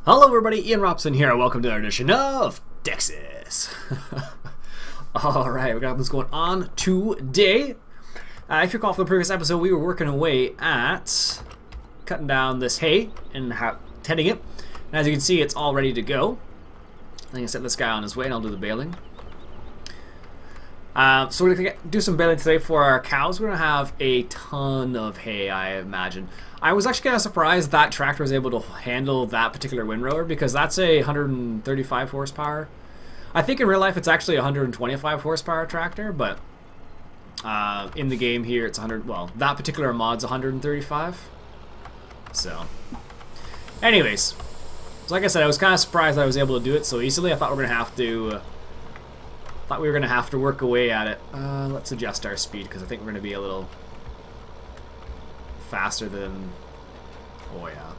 Hello everybody, Iain Robson here, welcome to our edition of Texas. Alright, we got this going on today. If you recall from the previous episode, we were working away at cutting down this hay and tending it. And as you can see, it's all ready to go. I'm going to set this guy on his way and I'll do the baling. So we're going to do some baling today for our cows. We're going to have a ton of hay, I imagine. I was actually kind of surprised that tractor was able to handle that particular windrower because that's a 135 horsepower. I think in real life it's actually a 125 horsepower tractor, but in the game here it's 100. Well, that particular mod's 135. So, anyways, so like I said, I was kind of surprised that I was able to do it so easily. I thought we were gonna have to work away at it. Let's adjust our speed because I think we're gonna be a little faster than, oh yeah.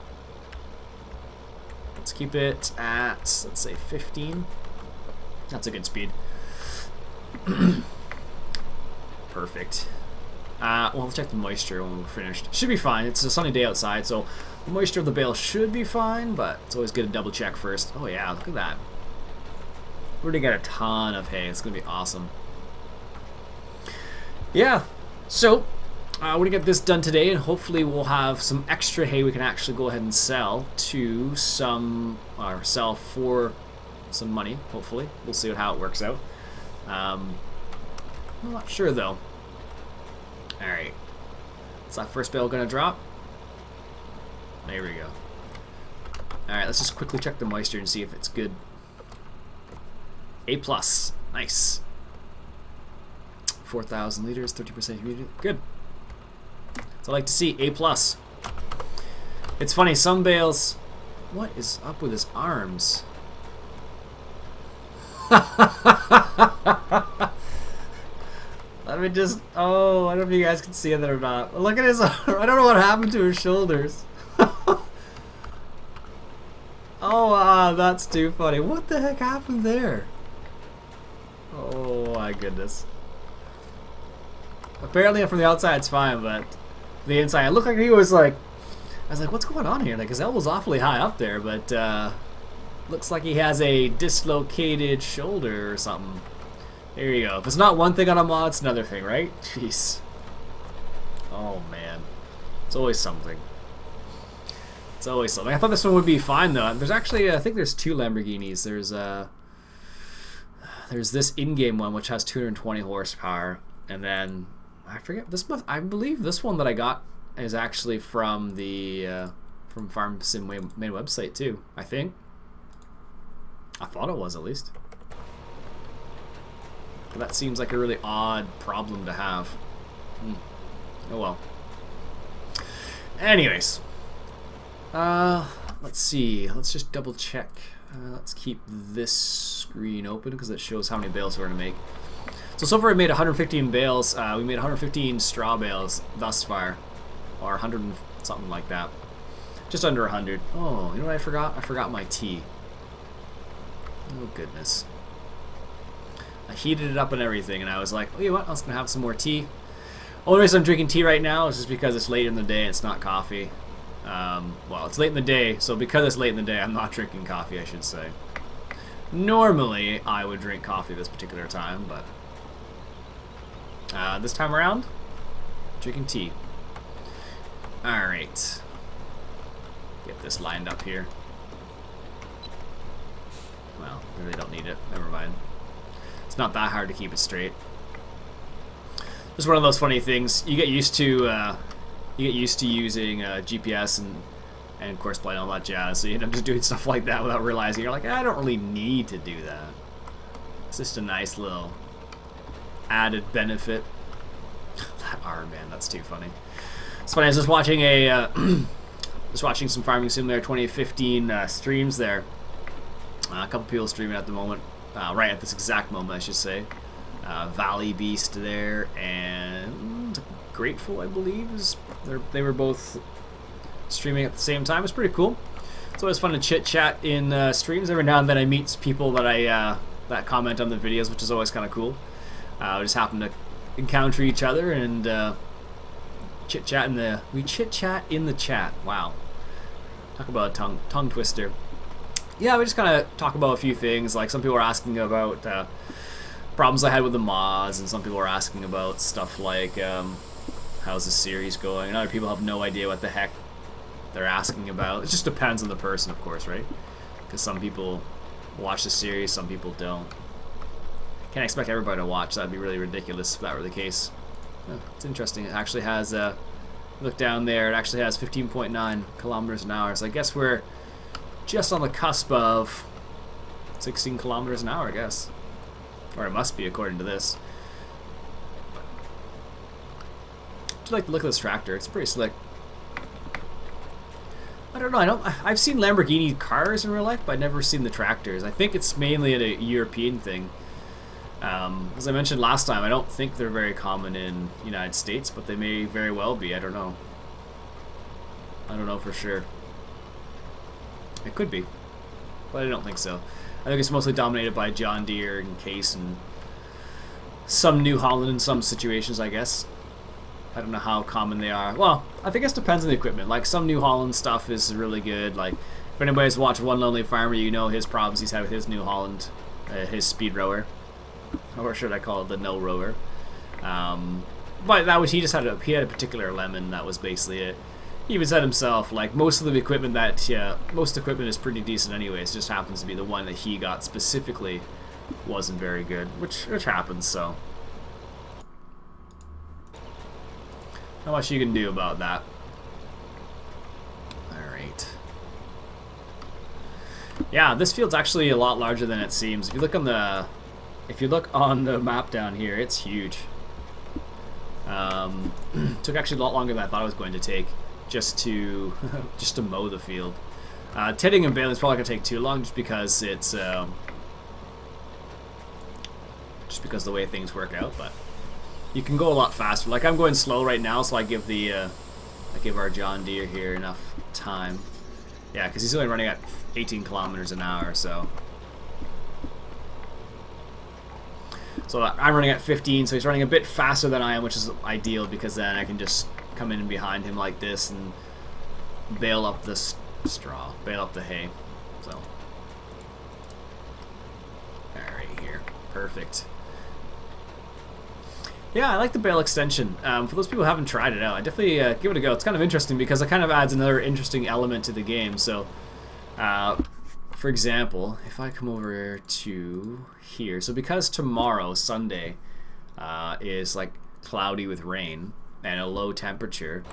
Let's keep it at, let's say 15. That's a good speed. Perfect. Well, let's check the moisture when we're finished. Should be fine. It's a sunny day outside, so the moisture of the bale should be fine, but it's always good to double check first. Oh yeah, look at that. We're gonna get a ton of hay. It's gonna be awesome. Yeah, so we're gonna get this done today, and hopefully we'll have some extra hay we can actually go ahead and sell to some, or sell for some money. Hopefully, we'll see how it works out. I'm not sure though. All right, is that first bale gonna drop? There we go. All right, let's just quickly check the moisture and see if it's good. A+, nice. 4,000 liters, 30% humidity, good. So I like to see A+. It's funny, some bales. What is up with his arms? Let me just. Oh, I don't know if you guys can see that or not. Look at his arm. I don't know what happened to his shoulders. Oh, that's too funny. What the heck happened there? Oh my goodness. Apparently from the outside it's fine, but the inside, it looked like he was like, I was like, what's going on here? Like his elbow's awfully high up there, but looks like he has a dislocated shoulder or something. There you go. If it's not one thing on a mod, it's another thing, right? Jeez. Oh man. It's always something. It's always something. I thought this one would be fine though. There's actually, I think there's two Lamborghinis. There's this in-game one which has 220 horsepower, and then I forget this. I believe this one that I got is actually from the from Farm Sim main website too. I think. I thought it was at least. But that seems like a really odd problem to have. Oh well. Anyways, let's see. Let's just double check. Let's keep this screen open because it shows how many bales we're going to make. So far we made 115 bales. We made 115 straw bales thus far. Or 100 and something like that. Just under 100. Oh, you know what I forgot? I forgot my tea. Oh, goodness. I heated it up and everything, and I was like, oh, you know what? I was going to have some more tea. Only reason I'm drinking tea right now is just because it's late in the day and it's not coffee. Well, it's late in the day, so because it's late in the day, I'm not drinking coffee, I should say. Normally, I would drink coffee this particular time, but this time around, drinking tea. Alright. Get this lined up here. Well, really don't need it. Never mind. It's not that hard to keep it straight. Just one of those funny things. You get used to using GPS and of course playing all that jazz, so you end up just doing stuff like that without realizing. You're like, I don't really need to do that. It's just a nice little added benefit. That arm, man, that's too funny. It's funny. I was just watching just watching some Farming Simulator 2015 streams there. A couple people streaming at the moment, right at this exact moment, I should say. Valley Beast there and Grateful, I believe, they were both streaming at the same time. It's pretty cool. It's always fun to chit chat in streams. Every now and then I meet people that that comment on the videos, which is always kind of cool. We just happen to encounter each other and chit chat in the chat. Wow, talk about a tongue twister. yeah, we just kind of talk about a few things. Like some people are asking about problems I had with the mods, and some people are asking about stuff like how's the series going. And other people have no idea what the heck they're asking about. It just depends on the person, of course, right? Because some people watch the series, some people don't. Can't expect everybody to watch. That'd be really ridiculous if that were the case. Oh, it's interesting. It actually has look down there. It actually has 15.9 kilometers an hour. So I guess we're just on the cusp of 16 kilometers an hour, I guess. Or it must be, according to this. I'd like to look at this tractor. It's pretty slick. I don't know. I've seen Lamborghini cars in real life, but I've never seen the tractors. I think it's mainly a European thing. As I mentioned last time, I don't think they're very common in the United States, but they may very well be. I don't know. I don't know for sure. It could be, but I don't think so. I think it's mostly dominated by John Deere and Case and some New Holland in some situations, I guess. I don't know how common they are. Well, I think it depends on the equipment. Like some New Holland stuff is really good. Like if anybody's watched One Lonely Farmer, you know his problems he's had with his New Holland, his speed rower. Or should I call it the no rower? But that was he had a particular lemon. That was basically it. He even said himself, like most of the equipment most equipment is pretty decent anyways. It just happens to be the one that he got specifically wasn't very good, which happens. So not much you can do about that. All right. Yeah, this field's actually a lot larger than it seems. If you look on the map down here, it's huge. Took actually a lot longer than I thought it was going to take just to mow the field. Tedding and baling is probably gonna take too long just because it's just because the way things work out. But you can go a lot faster. Like I'm going slow right now, so I give our John Deere here enough time. Yeah, because he's only running at 18 kilometers an hour, so. So I'm running at 15, so he's running a bit faster than I am, which is ideal because then I can just come in behind him like this and bale up the straw, bale up the hay. So, alright here, perfect. Yeah, I like the bale extension. For those people who haven't tried it out, I definitely give it a go. It's kind of interesting because it kind of adds another interesting element to the game. So, for example, if I come over to here, so because tomorrow, Sunday, is like cloudy with rain and a low temperature,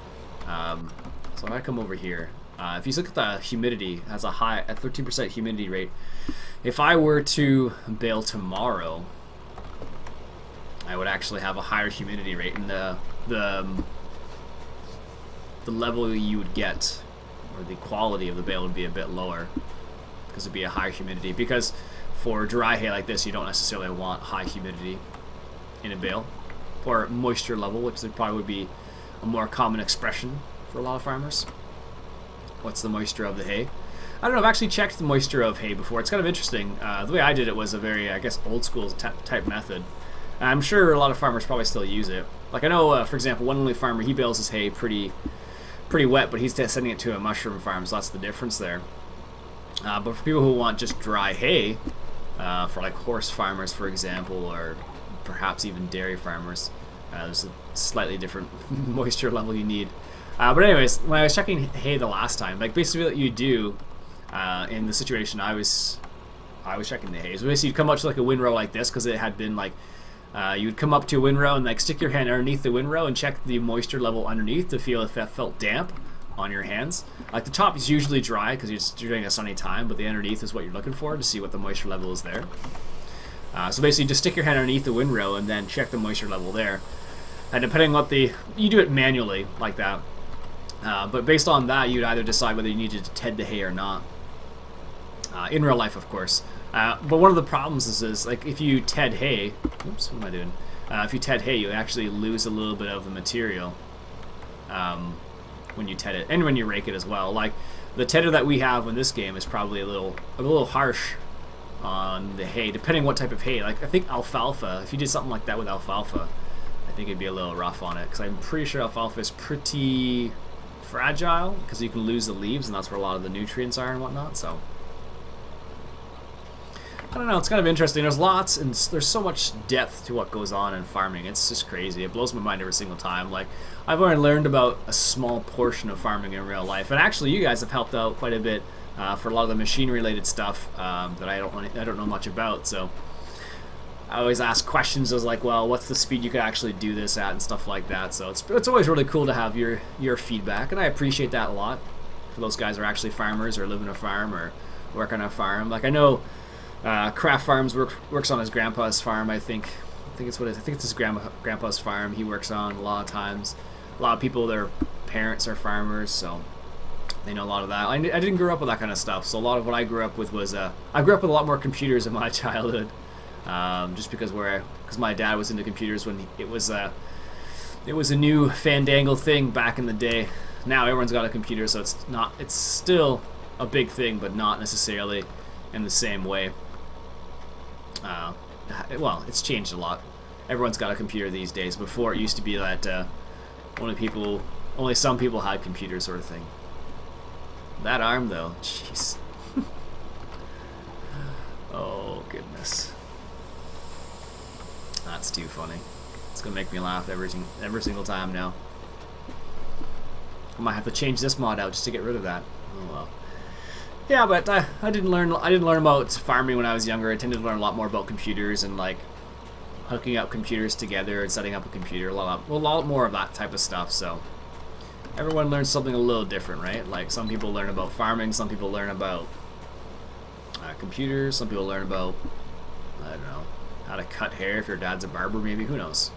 so if I come over here, if you look at the humidity, it has a high at 13% humidity rate. If I were to bale tomorrow, I would actually have a higher humidity rate, and the level you would get, or the quality of the bale would be a bit lower, because it'd be a higher humidity. Because for dry hay like this, you don't necessarily want high humidity in a bale, or moisture level, which probably would be a more common expression for a lot of farmers. What's the moisture of the hay? I don't know, I've actually checked the moisture of hay before. It's kind of interesting. The way I did it was a very, I guess, old school type method. I'm sure a lot of farmers probably still use it. Like I know, for example, one only farmer, he bales his hay pretty wet, but he's sending it to a mushroom farm, so that's the difference there. But for people who want just dry hay, for like horse farmers, for example, or perhaps even dairy farmers, there's a slightly different moisture level you need. But anyways, when I was checking hay the last time, like basically what you do in the situation I was checking the hay, so basically you'd come up to like a windrow like this, because it had been like, you would come up to a windrow and like stick your hand underneath the windrow and check the moisture level underneath to feel if that felt damp on your hands. Like the top is usually dry because you're doing a sunny time, but the underneath is what you're looking for to see what the moisture level is there. So basically just stick your hand underneath the windrow and then check the moisture level there. And depending on what you do it manually like that. But based on that, you'd either decide whether you needed to ted the hay or not. In real life, of course. But one of the problems is like if you ted hay, oops, what am I doing? If you ted hay, you actually lose a little bit of the material when you ted it, and when you rake it as well. Like the tedder that we have in this game is probably a little harsh on the hay, depending what type of hay. Like I think alfalfa, if you did something like that with alfalfa, I think it'd be a little rough on it, because I'm pretty sure alfalfa is pretty fragile because you can lose the leaves, and that's where a lot of the nutrients are and whatnot. So I don't know, it's kind of interesting. There's lots, and there's so much depth to what goes on in farming. It's just crazy. It blows my mind every single time. Like, I've only learned about a small portion of farming in real life, and actually, you guys have helped out quite a bit for a lot of the machine-related stuff that I don't know much about. So, I always ask questions as like, well, what's the speed you could actually do this at, and stuff like that. So it's always really cool to have your feedback, and I appreciate that a lot. For those guys who are actually farmers or live in a farm or work on a farm, like I know. Craft Farms works on his grandpa's farm. I think it's his grandpa's farm. He works on a lot of times. A lot of people, their parents are farmers, so they know a lot of that. I didn't grow up with that kind of stuff, so a lot of what I grew up with was I grew up with a lot more computers in my childhood, just because my dad was into computers when it was a new fandangled thing back in the day. Now everyone's got a computer, so it's still a big thing, but not necessarily in the same way. Well, it's changed a lot. Everyone's got a computer these days. Before, it used to be that only some people had computers, sort of thing. That arm, though, jeez. Oh goodness, that's too funny. It's gonna make me laugh every single time now. I might have to change this mod out just to get rid of that. Oh well. Yeah, but I didn't learn about farming when I was younger. I tended to learn a lot more about computers and like hooking up computers together and setting up a computer. A lot more of that type of stuff. So everyone learns something a little different, right? Like some people learn about farming, some people learn about computers, some people learn about, I don't know, how to cut hair if your dad's a barber, maybe. Who knows?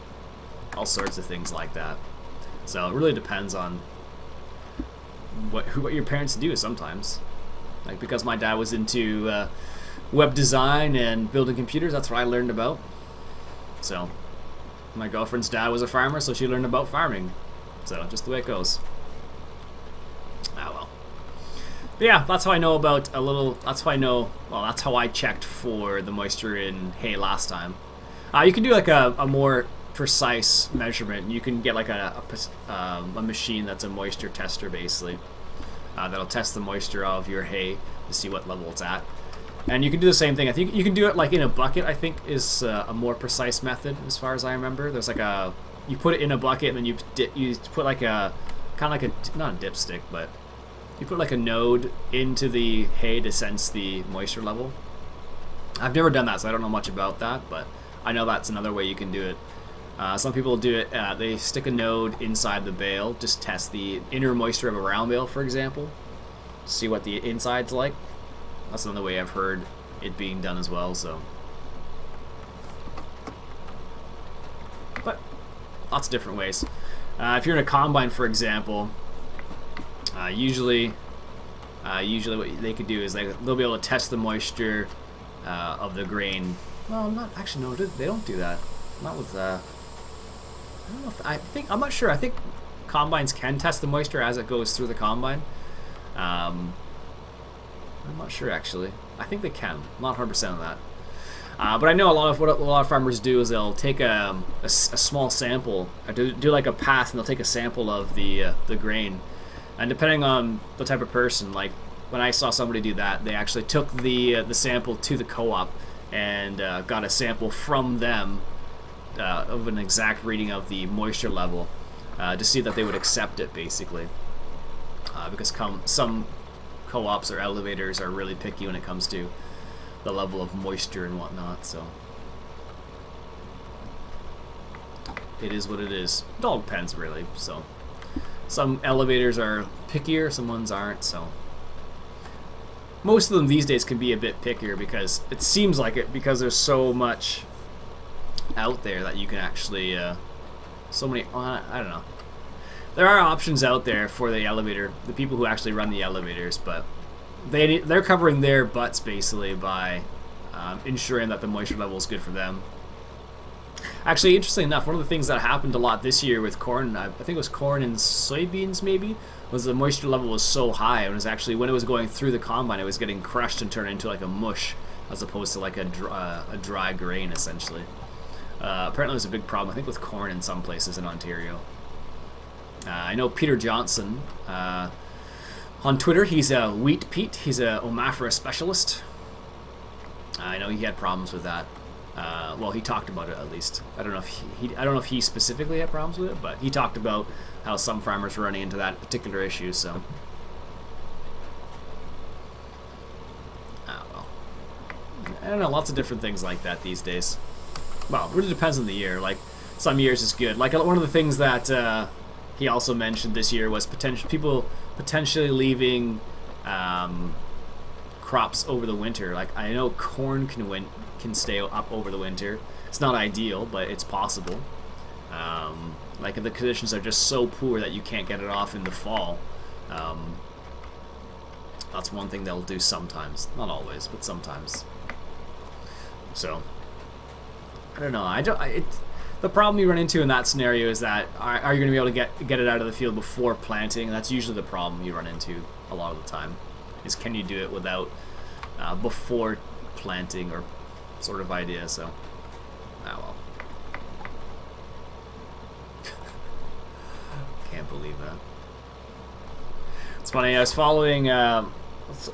All sorts of things like that. So it really depends on what your parents do sometimes. Like, because my dad was into web design and building computers, that's what I learned about. So, my girlfriend's dad was a farmer, so she learned about farming. So, just the way it goes. Ah, well. But yeah, that's how I know about a little, that's how I know, well, that's how I checked for the moisture in hay last time. You can do like a more precise measurement. You can get like a machine that's a moisture tester, basically. That'll test the moisture of your hay to see what level it's at. And you can do the same thing. I think you can do it like in a bucket, I think is a more precise method as far as I remember. There's like you put it in a bucket and then you put like a, kind of like a, not a dipstick, but you put like a node into the hay to sense the moisture level. I've never done that, so I don't know much about that, but I know that's another way you can do it. Some people do it, they stick a node inside the bale, just test the inner moisture of a round bale, for example, see what the inside's like. That's another way I've heard it being done as well, so. But, lots of different ways. If you're in a combine, for example, usually what they could do is they'll be able to test the moisture of the grain. Well, not actually, no, they don't do that. Not with I don't know if, I'm not sure. I think combines can test the moisture as it goes through the combine. I'm not sure actually. I think they can. I'm not 100% on that. But I know what a lot of farmers do is they'll take a small sample, or do like a pass, and they'll take a sample of the grain. And depending on the type of person, like when I saw somebody do that, they actually took the sample to the co-op and got a sample from them. Of an exact reading of the moisture level to see that they would accept it, basically, because some co-ops or elevators are really picky when it comes to the level of moisture and whatnot, so it is what it is. It all depends, really. So some elevators are pickier, some ones aren't, so most of them these days can be a bit pickier because it seems like it, because there's so much out there that you can actually so many, I don't know, there are options out there for the elevator, the people who actually run the elevators, but they're covering their butts basically by ensuring that the moisture level is good for them. Actually, interestingly enough, one of the things that happened a lot this year with corn, I think it was corn and soybeans maybe, was the moisture level was so high, and it was actually, when it was going through the combine, it was getting crushed and turned into like a mush as opposed to like a dry grain, essentially. Apparently there's a big problem, I think, with corn in some places in Ontario. I know Peter Johnson on Twitter, he's a Wheat Pete, he's a Omafra specialist. I know he had problems with that. Well, he talked about it at least. I don't know if I don't know if he specifically had problems with it, but he talked about how some farmers were running into that particular issue. So, well, I don't know. Lots of different things like that these days. Well, it really depends on the year. Like some years is good. Like one of the things that he also mentioned this year was people potentially leaving crops over the winter. Like I know corn can stay up over the winter. It's not ideal, but it's possible. Like if the conditions are just so poor that you can't get it off in the fall, that's one thing they'll do sometimes. Not always, but sometimes. So I don't know. The problem you run into in that scenario is that are you going to be able to get it out of the field before planting? That's usually the problem you run into a lot of the time. Is can you do it without before planting or sort of idea? So, well. Can't believe that. It's funny. I was following. I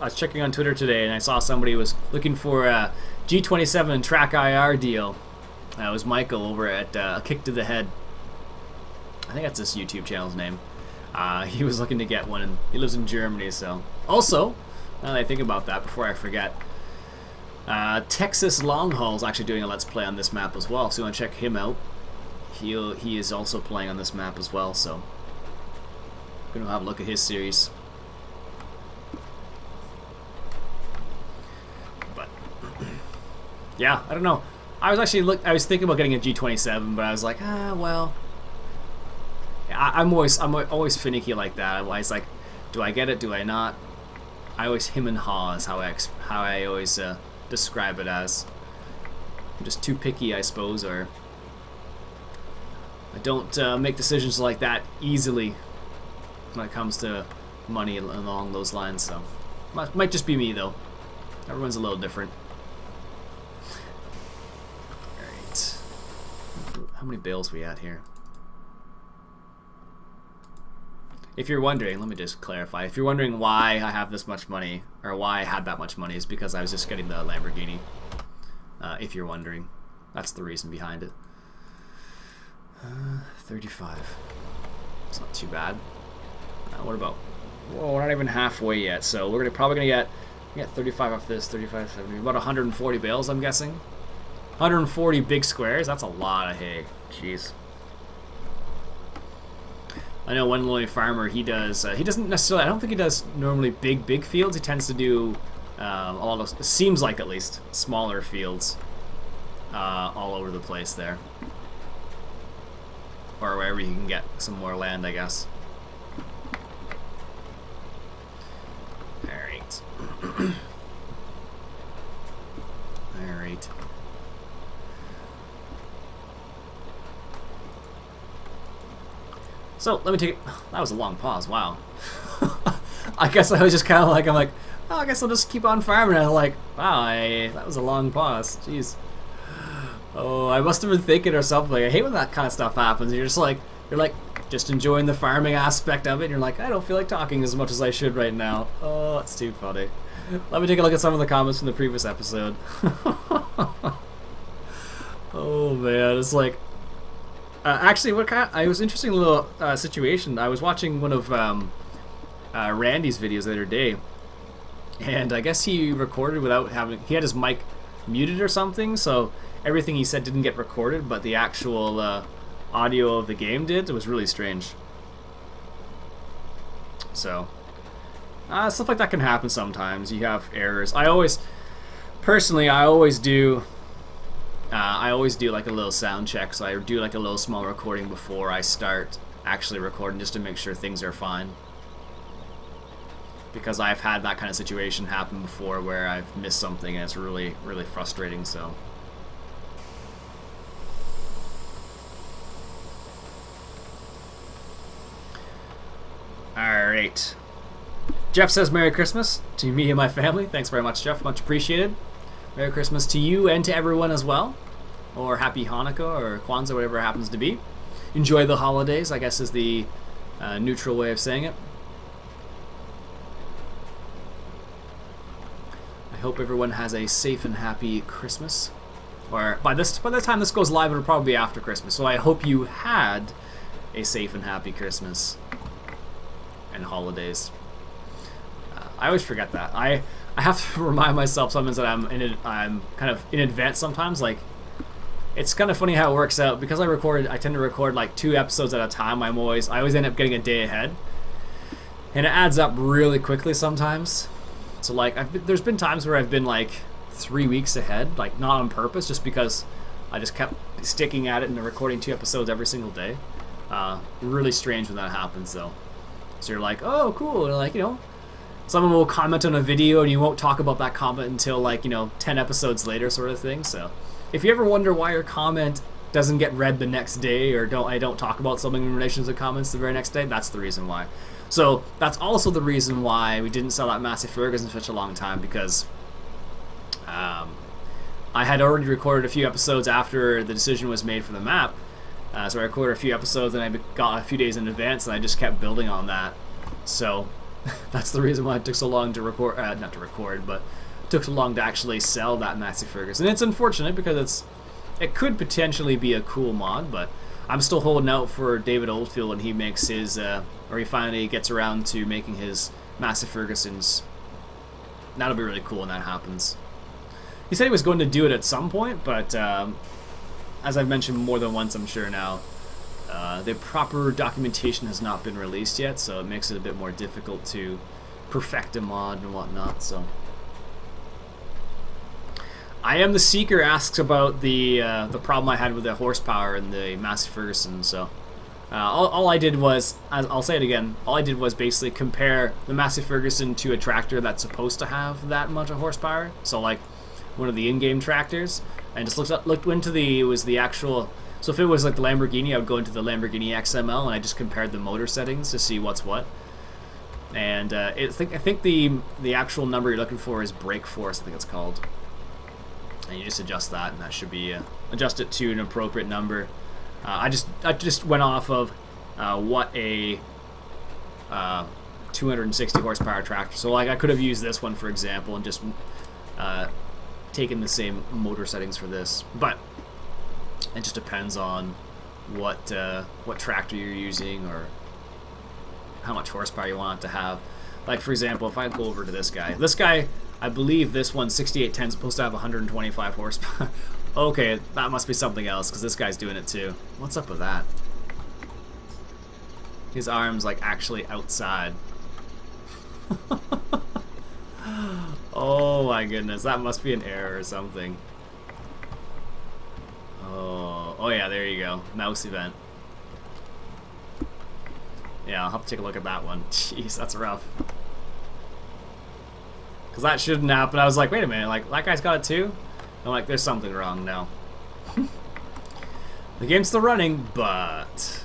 was checking on Twitter today, and I saw somebody was looking for a G27 track IR deal. It was Michael over at Kick to the Head. I think that's his YouTube channel's name. He was looking to get one, and he lives in Germany. So, also, now that I think about that, before I forget, Texas Longhall is actually doing a Let's Play on this map as well. So you want to check him out. He is also playing on this map as well. So, I'm gonna have a look at his series. But yeah, I don't know. I was thinking about getting a G27, but I was like, well. I'm always finicky like that. I'm always like, do I get it? Do I not? I always him and haw is how I always describe it as. I'm just too picky, I suppose, or I don't make decisions like that easily when it comes to money along those lines. So might just be me though. Everyone's a little different. How many bales we at here? If you're wondering, let me just clarify. If you're wondering why I have this much money, or why I had that much money, is because I was just getting the Lamborghini. If you're wondering. That's the reason behind it. 35. It's not too bad. What about... Whoa, we're not even halfway yet, so we're probably going to get 35 off this, 35, 70, about 140 bales, I'm guessing. 140 big squares? That's a lot of hay. Jeez. I know one lonely farmer, he doesn't necessarily, I don't think he does normally big fields. He tends to do a lot of, it seems like at least, smaller fields all over the place there. Or wherever you can get some more land, I guess. Alright. Alright. So, let me take it. That was a long pause, wow. I guess I was just kind of like, I'm like, oh, I guess I'll just keep on farming. And I'm like, wow, that was a long pause. Jeez. Oh, I must have been thinking or something. Like, I hate when that kind of stuff happens. You're like, just enjoying the farming aspect of it. And you're like, I don't feel like talking as much as I should right now. Oh, that's too funny. Let me take a look at some of the comments from the previous episode. Oh, man. It's like... actually, I was interesting little situation. I was watching one of Randy's videos the other day, and I guess he recorded without having. He had his mic muted or something, so everything he said didn't get recorded, but the actual audio of the game did. It was really strange. So stuff like that can happen sometimes. You have errors. Personally, I always do like a little sound check, so I do like a little small recording before I start actually recording, just to make sure things are fine. Because I've had that kind of situation happen before where I've missed something and it's really, really frustrating, so. Alright. Jeff says Merry Christmas to me and my family. Thanks very much, Jeff. Much appreciated. Merry Christmas to you and to everyone as well. Or Happy Hanukkah or Kwanzaa, whatever it happens to be. Enjoy the holidays, I guess is the neutral way of saying it. I hope everyone has a safe and happy Christmas. Or by the time this goes live, it'll probably be after Christmas. So I hope you had a safe and happy Christmas and holidays. I always forget that. I have to remind myself sometimes that I'm kind of in advance sometimes. Like, it's kind of funny how it works out because I tend to record like 2 episodes at a time. I always end up getting a day ahead, and it adds up really quickly sometimes. So like there's been times where I've been like 3 weeks ahead, like not on purpose, just because I just kept sticking at it and recording 2 episodes every single day. Really strange when that happens though. So you're like, oh cool, and like, you know, someone will comment on a video and you won't talk about that comment until like, you know, 10 episodes later sort of thing. So if you ever wonder why your comment doesn't get read the next day, or I don't talk about something in relation to the comments the very next day, that's the reason why. So that's also the reason why we didn't sell that Massey Ferguson for such a long time, because I had already recorded a few episodes after the decision was made for the map. So I recorded a few episodes and I got a few days in advance, and I just kept building on that. So that's the reason why it took so long to record, not to record, but it took so long to actually sell that Massey Ferguson. And it's unfortunate because it could potentially be a cool mod, but I'm still holding out for David Oldfield when he makes his, or he finally gets around to making his Massey Fergusons. That'll be really cool when that happens. He said he was going to do it at some point, but as I've mentioned more than once, I'm sure now, the proper documentation has not been released yet, so it makes it a bit more difficult to perfect a mod and whatnot. So, I Am the Seeker asks about the problem I had with the horsepower in the Massey Ferguson. So, all I did was, I'll say it again, all I did was basically compare the Massey Ferguson to a tractor that's supposed to have that much of horsepower. So, like one of the in-game tractors, and just looked into the actual. So if it was like the Lamborghini, I would go into the Lamborghini XML and I just compared the motor settings to see what's what. And I think the actual number you're looking for is brake force, I think it's called. And you just adjust that, and that should be adjust it to an appropriate number. I just went off of what a 260 horsepower tractor. So like I could have used this one for example and just taken the same motor settings for this, but it just depends on what tractor you're using or how much horsepower you want it to have. Like for example, if I go over to this guy, I believe this one 6810 is supposed to have 125 horsepower. Okay, that must be something else because this guy's doing it too. What's up with that? His arm's like actually outside. Oh my goodness, that must be an error or something. Oh yeah, there you go. Mouse event. Yeah, I'll have to take a look at that one. Jeez, that's rough. Because that shouldn't happen. I was like, wait a minute, like that guy's got it too? I'm like, there's something wrong now. The game's still running, but...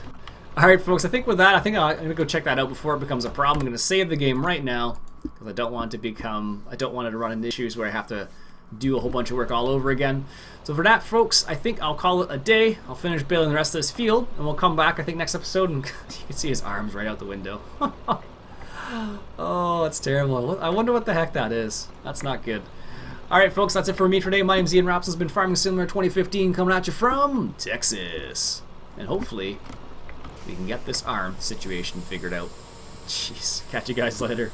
Alright folks, I think with that, I'm going to go check that out before it becomes a problem. I'm going to save the game right now, because I don't want it to run into issues where I have to do a whole bunch of work all over again. So for that folks, I think I'll call it a day. I'll finish baling the rest of this field, and we'll come back I think next episode, and you can see his arms right out the window. Oh, that's terrible. I wonder what the heck that is. That's not good. Alright folks, that's it for me today. My name's Iain. Robson's been Farming Simulator 2015 coming at you from Texas. And hopefully we can get this arm situation figured out. Jeez, catch you guys later.